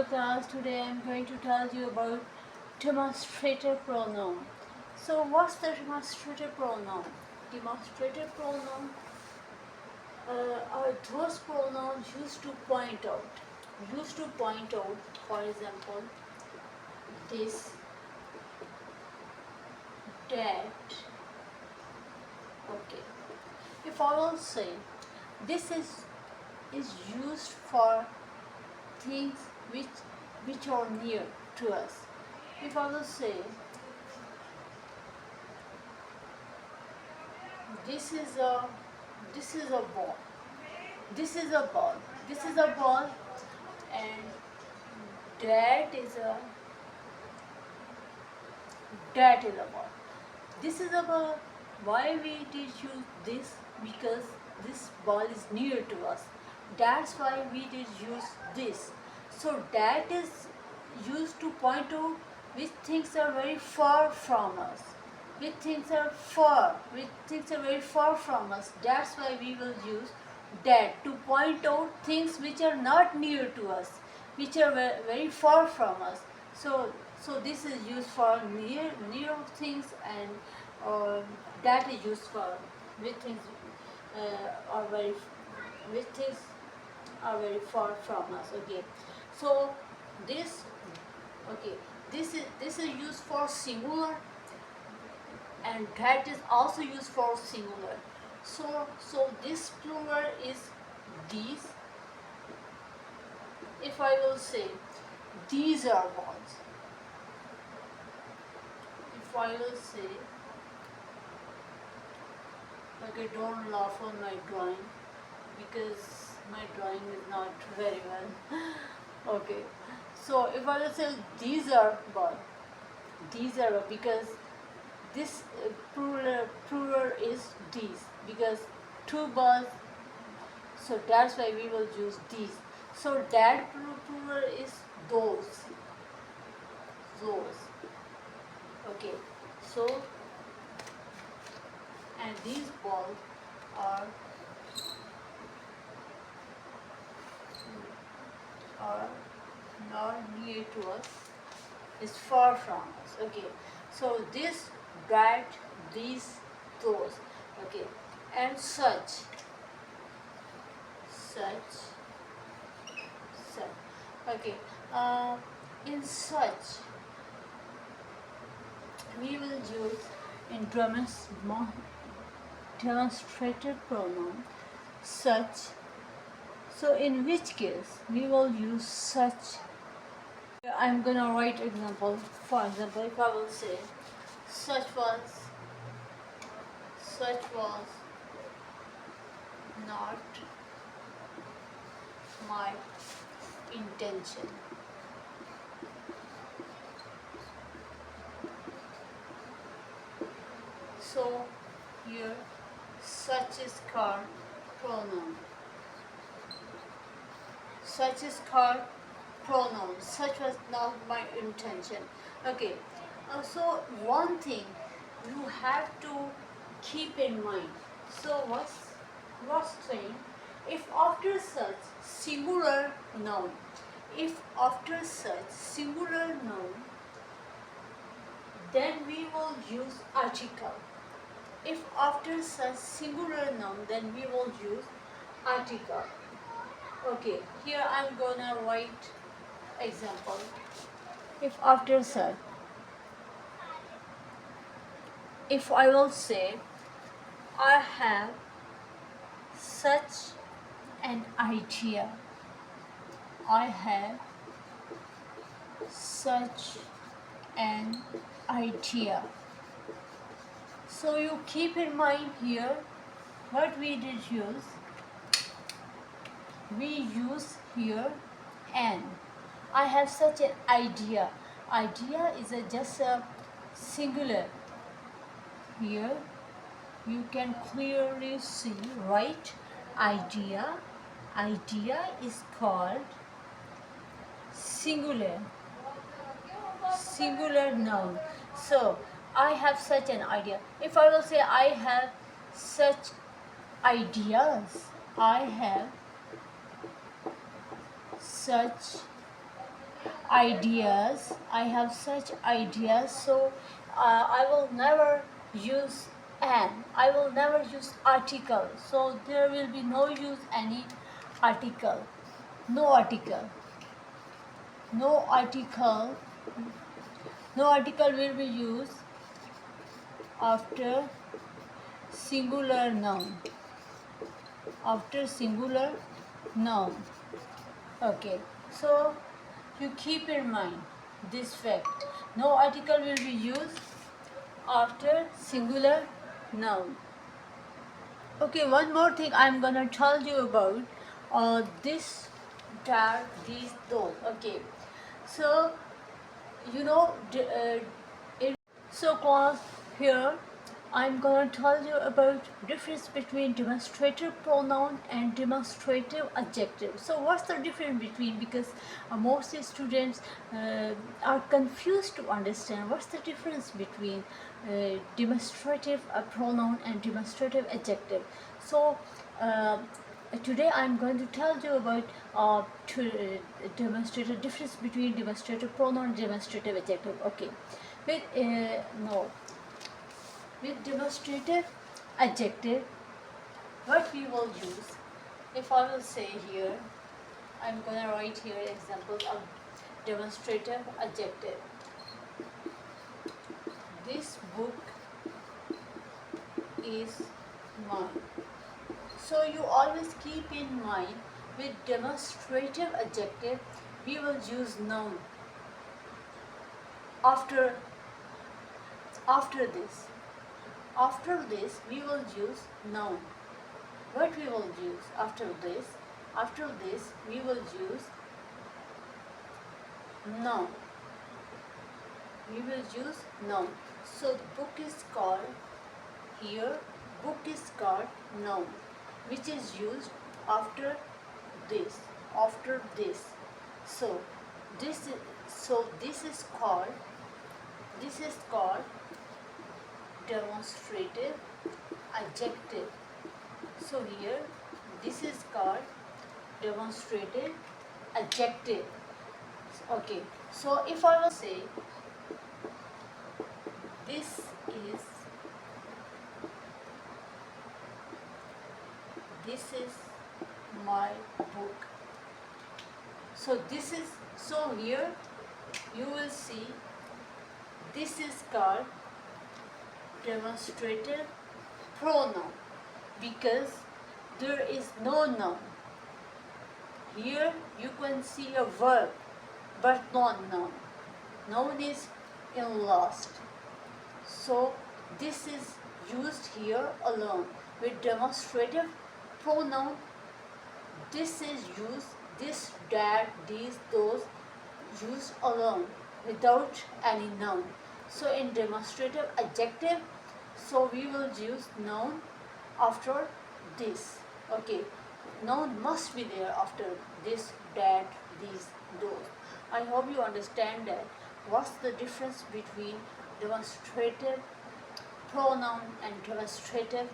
class. Today I am going to tell you about demonstrative pronoun. So what's the demonstrative pronoun? Demonstrative pronoun are those pronouns used to point out. For example, this, that. Okay. If I will say this is used for things which are near to us. If I will say this is a ball. This is a ball. This is a ball, and that is a ball. This is a ball. Why we did use this? Because this ball is near to us. That's why we did use this. So that is used to point out which things are very far from us. Which things are very far from us. That's why we will use that to point out things which are not near to us, which are very far from us. So this is used for near things, and that is used for which things are very far from us. Okay, so this is used for singular, and that is also used for singular. So this plural is these. If I will say these are balls, if I will say, okay, don't laugh on my drawing because my drawing is not very well. Okay, so if I will say these are balls, these are because this plural is these, because two balls, so that's why we will use these. So that plural is those. Okay, so and these balls are not near to us, is far from us. Okay, so this, that, these, those. Okay, and such. Okay, in such we will use in demonstrative pronoun such. So in which case we will use such. I'm gonna write example. For example, if I will say such was not my intention. So here such is called pronoun. Such is called pronoun. Such was not my intention. Okay. So one thing you have to keep in mind. So what's saying? If after such singular noun, then we will use article. If after such singular noun, then we will use article. Okay, here I'm gonna write example. If after such, if I will say I have such an idea, I have such an idea. So you keep in mind here what we did use. We use here an. I have such an idea. Idea is just a singular. Here you can clearly see, right? Idea is called singular noun. So I have such an idea. If I will say I have such ideas, I have such ideas. I have such ideas. So I will never use an. I will never use article. So there will be no use any article. No article. No article. No article will be used after singular noun. After singular noun. Okay. So you keep in mind this fact. No article will be used after singular noun. Okay, one more thing I'm gonna tell you about this, that, these, those. Okay, so you know, so class, here I'm gonna tell you about difference between demonstrative pronoun and demonstrative adjective. So what's the difference between, because most students are confused to understand what's the difference between demonstrative pronoun and demonstrative adjective. So today I'm going to tell you about demonstrate a difference between demonstrative pronoun and demonstrative adjective. Okay, with no, with demonstrative adjective, what we will use, if I will say here, I'm gonna write here examples of demonstrative adjective. This book is mine. So you always keep in mind, with demonstrative adjective we will use noun after this. After this we will use noun. What we will use after this? After this we will use noun. We will use noun. So book is called, here book is called noun, which is used after this. After this. So this is called demonstrative adjective. So here this is called demonstrative adjective. Okay, so if I will say this is my book. So here you will see this is called demonstrative pronoun, because there is no noun. Here you can see a verb but not noun. Noun is in last. So this is used here alone. With demonstrative pronoun, this is used, this, that, these, those, used alone without any noun. So in demonstrative adjective, so we will use noun after this. Okay, noun must be there after this, that, these, those. I hope you understand that. What's the difference between demonstrative pronoun and demonstrative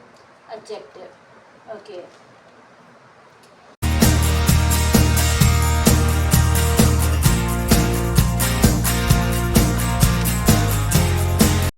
adjective? Okay.